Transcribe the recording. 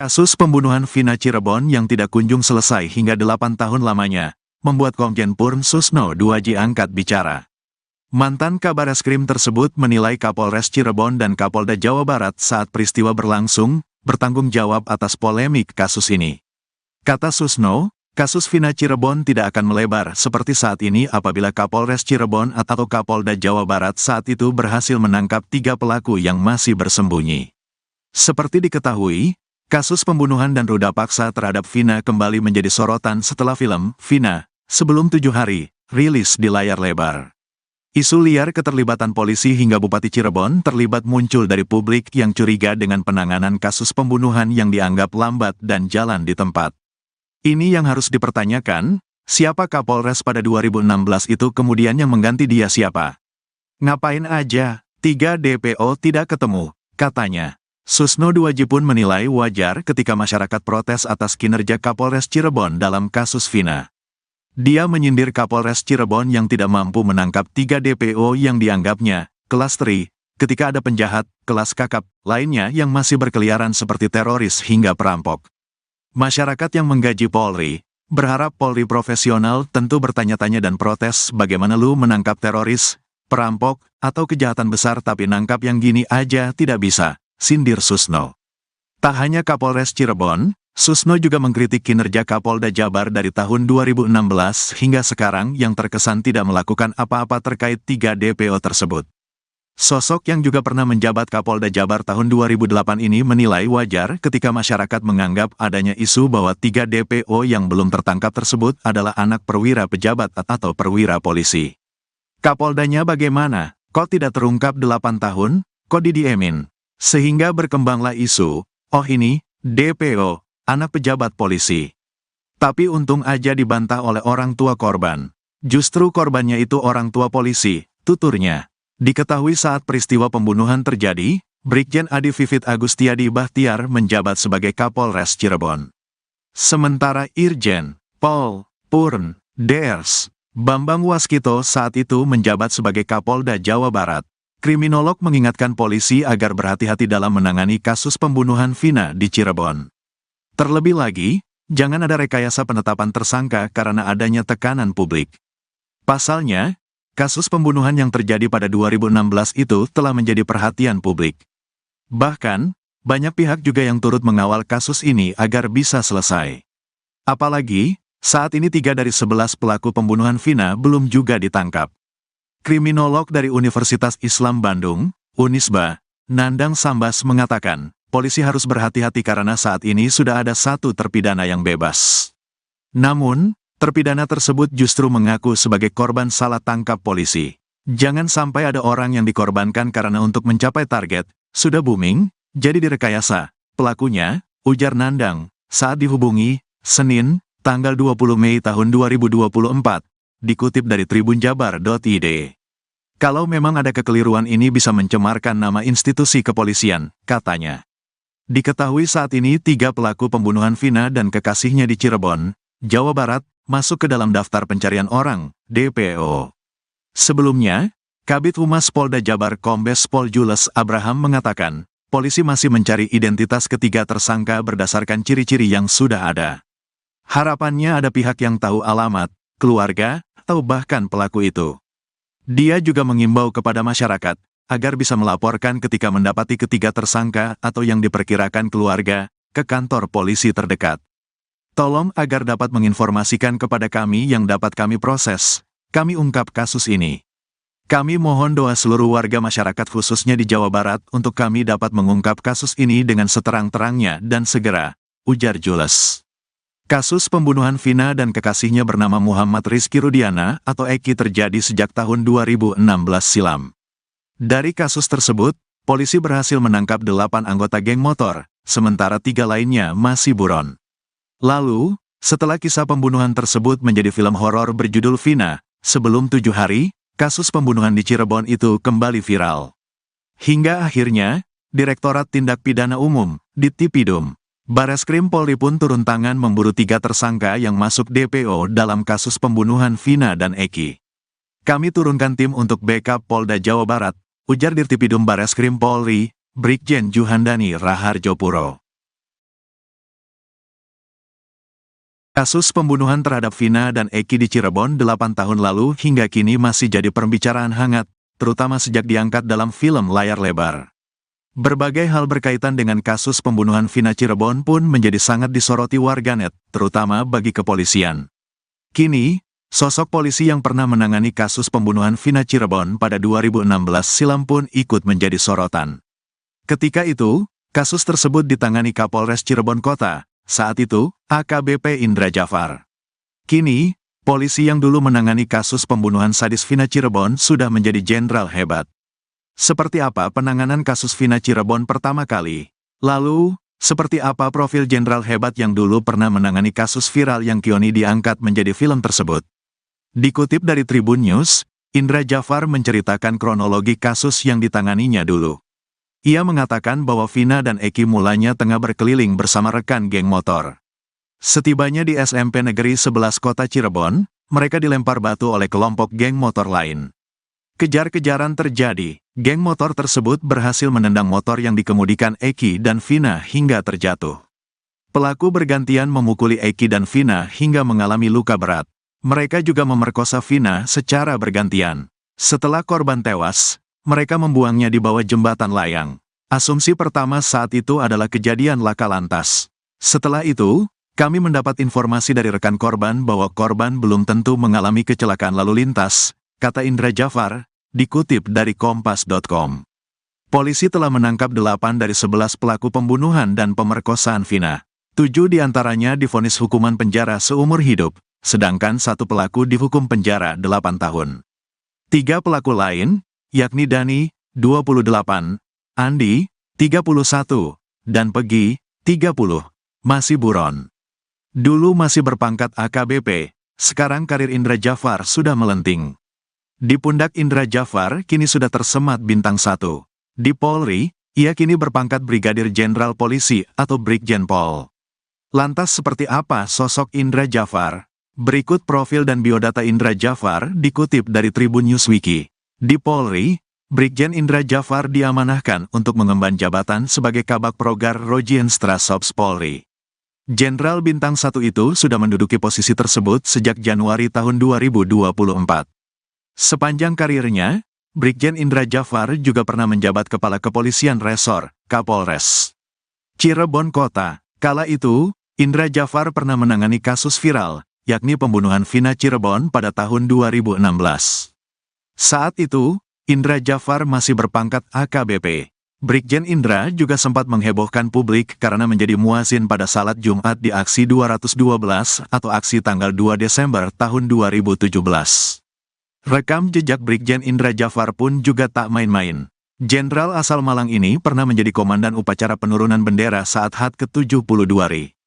Kasus pembunuhan Vina Cirebon yang tidak kunjung selesai hingga 8 tahun lamanya, membuat Komjen Purn Susno Duaji angkat bicara. Mantan Kabareskrim tersebut menilai Kapolres Cirebon dan Kapolda Jawa Barat saat peristiwa berlangsung, bertanggung jawab atas polemik kasus ini. Kata Susno, kasus Vina Cirebon tidak akan melebar seperti saat ini apabila Kapolres Cirebon atau Kapolda Jawa Barat saat itu berhasil menangkap 3 pelaku yang masih bersembunyi. Seperti diketahui, kasus pembunuhan dan ruda paksa terhadap Vina kembali menjadi sorotan setelah film Vina, Sebelum 7 Hari, rilis di layar lebar. Isu liar keterlibatan polisi hingga Bupati Cirebon terlibat muncul dari publik yang curiga dengan penanganan kasus pembunuhan yang dianggap lambat dan jalan di tempat. Ini yang harus dipertanyakan, siapa Kapolres pada 2016 itu kemudian yang mengganti dia siapa? Ngapain aja, 3 DPO tidak ketemu, katanya. Susno Duaji pun menilai wajar ketika masyarakat protes atas kinerja Kapolres Cirebon dalam kasus Vina. Dia menyindir Kapolres Cirebon yang tidak mampu menangkap 3 DPO yang dianggapnya kelas tri, ketika ada penjahat, kelas kakap, lainnya yang masih berkeliaran seperti teroris hingga perampok. Masyarakat yang menggaji Polri, berharap Polri profesional tentu bertanya-tanya dan protes bagaimana lu menangkap teroris, perampok, atau kejahatan besar tapi nangkap yang gini aja tidak bisa. Sindir Susno. Tak hanya Kapolres Cirebon, Susno juga mengkritik kinerja Kapolda Jabar dari tahun 2016 hingga sekarang yang terkesan tidak melakukan apa-apa terkait 3 DPO tersebut. Sosok yang juga pernah menjabat Kapolda Jabar tahun 2008 ini menilai wajar ketika masyarakat menganggap adanya isu bahwa 3 DPO yang belum tertangkap tersebut adalah anak perwira pejabat atau perwira polisi. Kapoldanya bagaimana? Kok tidak terungkap 8 tahun? Kok didiemin? Sehingga berkembanglah isu, oh ini, DPO, anak pejabat polisi. Tapi untung aja dibantah oleh orang tua korban. Justru korbannya itu orang tua polisi, tuturnya. Diketahui saat peristiwa pembunuhan terjadi, Brigjen Adi Vivit Agustiadi Bahtiar menjabat sebagai Kapolres Cirebon. Sementara Irjen, Pol, Purn, Ders, Bambang Waskito saat itu menjabat sebagai Kapolda Jawa Barat. Kriminolog mengingatkan polisi agar berhati-hati dalam menangani kasus pembunuhan Vina di Cirebon. Terlebih lagi, jangan ada rekayasa penetapan tersangka karena adanya tekanan publik. Pasalnya, kasus pembunuhan yang terjadi pada 2016 itu telah menjadi perhatian publik. Bahkan, banyak pihak juga yang turut mengawal kasus ini agar bisa selesai. Apalagi, saat ini 3 dari 11 pelaku pembunuhan Vina belum juga ditangkap. Kriminolog dari Universitas Islam Bandung, Unisba, Nandang Sambas mengatakan, polisi harus berhati-hati karena saat ini sudah ada 1 terpidana yang bebas. Namun, terpidana tersebut justru mengaku sebagai korban salah tangkap polisi. Jangan sampai ada orang yang dikorbankan karena untuk mencapai target, sudah booming, jadi direkayasa. Pelakunya, ujar Nandang, saat dihubungi, Senin, tanggal 20 Mei tahun 2024. Dikutip dari tribunjabar.id. Kalau memang ada kekeliruan ini bisa mencemarkan nama institusi kepolisian, katanya. Diketahui saat ini 3 pelaku pembunuhan Vina dan kekasihnya di Cirebon, Jawa Barat, masuk ke dalam daftar pencarian orang, DPO. Sebelumnya, Kabid Humas Polda Jabar Kombes Pol Jules Abraham mengatakan, polisi masih mencari identitas ketiga tersangka berdasarkan ciri-ciri yang sudah ada. Harapannya ada pihak yang tahu alamat, keluarga, atau bahkan pelaku itu. Dia juga mengimbau kepada masyarakat, agar bisa melaporkan ketika mendapati ketiga tersangka atau yang diperkirakan keluarga, ke kantor polisi terdekat. Tolong agar dapat menginformasikan kepada kami yang dapat kami proses, kami ungkap kasus ini. Kami mohon doa seluruh warga masyarakat khususnya di Jawa Barat untuk kami dapat mengungkap kasus ini dengan seterang-terangnya dan segera, ujar Jules. Kasus pembunuhan Vina dan kekasihnya bernama Muhammad Rizky Rudiana atau Eki terjadi sejak tahun 2016 silam. Dari kasus tersebut, polisi berhasil menangkap 8 anggota geng motor, sementara 3 lainnya masih buron. Lalu, setelah kisah pembunuhan tersebut menjadi film horor berjudul Vina, Sebelum 7 Hari, kasus pembunuhan di Cirebon itu kembali viral. Hingga akhirnya, Direktorat Tindak Pidana Umum, Dittipidum, Bareskrim Polri pun turun tangan memburu 3 tersangka yang masuk DPO dalam kasus pembunuhan Vina dan Eki. Kami turunkan tim untuk backup Polda Jawa Barat, ujar Dirtipidum Bareskrim Polri, Brigjen Juhandani Raharjopuro. Kasus pembunuhan terhadap Vina dan Eki di Cirebon 8 tahun lalu hingga kini masih jadi pembicaraan hangat, terutama sejak diangkat dalam film layar lebar. Berbagai hal berkaitan dengan kasus pembunuhan Vina Cirebon pun menjadi sangat disoroti warganet, terutama bagi kepolisian. Kini, sosok polisi yang pernah menangani kasus pembunuhan Vina Cirebon pada 2016 silam pun ikut menjadi sorotan. Ketika itu, kasus tersebut ditangani Kapolres Cirebon Kota, saat itu, AKBP Indra Jafar. Kini, polisi yang dulu menangani kasus pembunuhan sadis Vina Cirebon sudah menjadi jenderal hebat. Seperti apa penanganan kasus Vina Cirebon pertama kali? Lalu, seperti apa profil jenderal hebat yang dulu pernah menangani kasus viral yang kini diangkat menjadi film tersebut? Dikutip dari Tribun News, Indra Jafar menceritakan kronologi kasus yang ditanganinya dulu. Ia mengatakan bahwa Vina dan Eki mulanya tengah berkeliling bersama rekan geng motor. Setibanya di SMP Negeri 11 Kota Cirebon, mereka dilempar batu oleh kelompok geng motor lain. Kejar-kejaran terjadi, geng motor tersebut berhasil menendang motor yang dikemudikan Eki dan Vina hingga terjatuh. Pelaku bergantian memukuli Eki dan Vina hingga mengalami luka berat. Mereka juga memerkosa Vina secara bergantian. Setelah korban tewas, mereka membuangnya di bawah jembatan layang. Asumsi pertama saat itu adalah kejadian laka lantas. Setelah itu, kami mendapat informasi dari rekan korban bahwa korban belum tentu mengalami kecelakaan lalu lintas, kata Indra Jafar, dikutip dari Kompas.com. Polisi telah menangkap 8 dari 11 pelaku pembunuhan dan pemerkosaan Vina. 7 diantaranya divonis hukuman penjara seumur hidup, sedangkan 1 pelaku dihukum penjara 8 tahun. 3 pelaku lain, yakni Dani, 28, Andi, 31, dan Pegi, 30, masih buron. Dulu masih berpangkat AKBP, sekarang karir Indra Jafar sudah melenting. Di pundak Indra Jafar kini sudah tersemat bintang 1. Di Polri, ia kini berpangkat Brigadir Jenderal Polisi atau Brigjen Pol. Lantas seperti apa sosok Indra Jafar? Berikut profil dan biodata Indra Jafar dikutip dari Tribun News Wiki. Di Polri, Brigjen Indra Jafar diamanahkan untuk mengemban jabatan sebagai Kabak Progar Rojienstrasobs Polri. Jenderal bintang 1 itu sudah menduduki posisi tersebut sejak Januari tahun 2024. Sepanjang karirnya, Brigjen Indra Jafar juga pernah menjabat Kepala Kepolisian Resor, Kapolres Cirebon Kota. Kala itu, Indra Jafar pernah menangani kasus viral, yakni pembunuhan Vina Cirebon pada tahun 2016. Saat itu, Indra Jafar masih berpangkat AKBP. Brigjen Indra juga sempat menghebohkan publik karena menjadi muazin pada salat Jumat di aksi 212 atau aksi tanggal 2 Desember tahun 2017. Rekam jejak Brigjen Indra Jafar pun juga tak main-main. Jenderal asal Malang ini pernah menjadi komandan upacara penurunan bendera saat HUT ke-72 RI.